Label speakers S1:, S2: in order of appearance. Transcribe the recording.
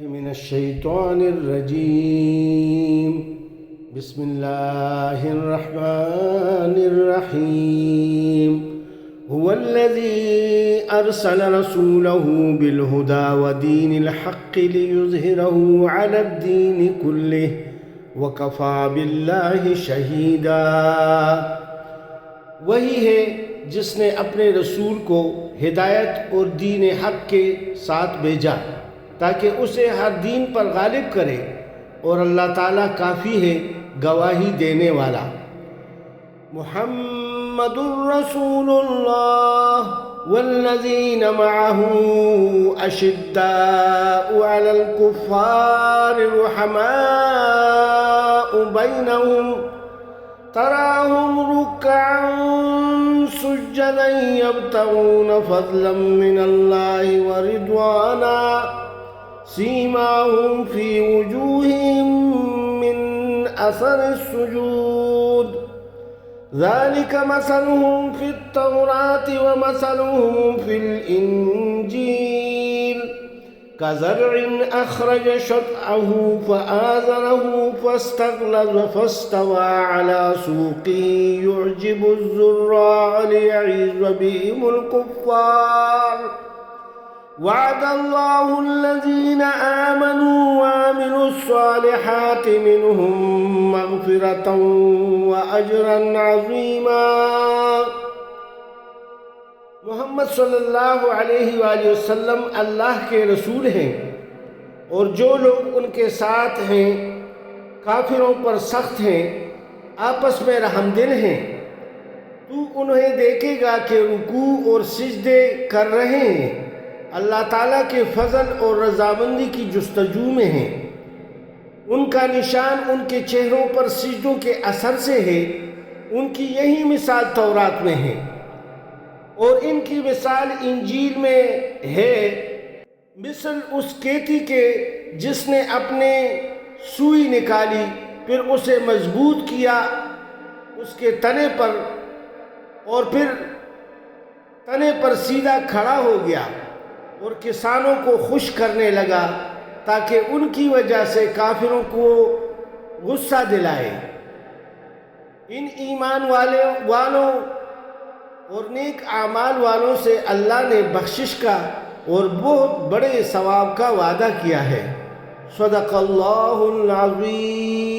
S1: من الشیطان الرجیم بسم اللہ الرحمن الرحیم هو الذی ارسل رسوله بالهدى ودین الحق لیظہرہ علی الدین کلہ وکفى باللہ شہیدا۔ وہی ہے جس نے اپنے رسول کو ہدایت اور دین حق کے ساتھ بھیجا تاکہ اسے ہر دین پر غالب کرے، اور اللہ تعالیٰ کافی ہے گواہی دینے والا۔ محمد رسول اللہ والذین معہ اشداء علی الکفار رحماء بینہم تراہم رکعا سجدا یبتغون فضلا من اللہ ورضوانا سیماہم فی وجوہہم من اثر السجود ذالک مثلہم فی التوراۃ ومثلہم فی الانجیل کزرع اخرج شطأہ فآزرہ فاستغلظ فاستوى علی سوقہ یعجب الزراع لیغیظ بہم الکفار۔ وعد اللہ الذین آمنوا وعملوا الصالحات منہم مغفرۃ واجرا عظیما۔ محمد صلی اللہ علیہ وآلہ وسلم اللہ کے رسول ہیں، اور جو لوگ ان کے ساتھ ہیں کافروں پر سخت ہیں، آپس میں رحم دل ہیں۔ تو انہیں دیکھے گا کہ رکوع اور سجدے کر رہے ہیں، اللہ تعالیٰ کے فضل اور رضامندی کی جستجو میں ہیں۔ ان کا نشان ان کے چہروں پر سجدوں کے اثر سے ہے، ان کی یہی مثال تورات میں ہے، اور ان کی مثال انجیل میں ہے، مثل اس کیتی کے جس نے اپنے سوئی نکالی، پھر اسے مضبوط کیا اس کے تنے پر، اور پھر تنے پر سیدھا کھڑا ہو گیا اور کسانوں کو خوش کرنے لگا تاکہ ان کی وجہ سے کافروں کو غصہ دلائے۔ ان ایمان والوں اور نیک اعمال والوں سے اللہ نے بخشش کا اور بہت بڑے ثواب کا وعدہ کیا ہے۔ صدق اللہ العظیم۔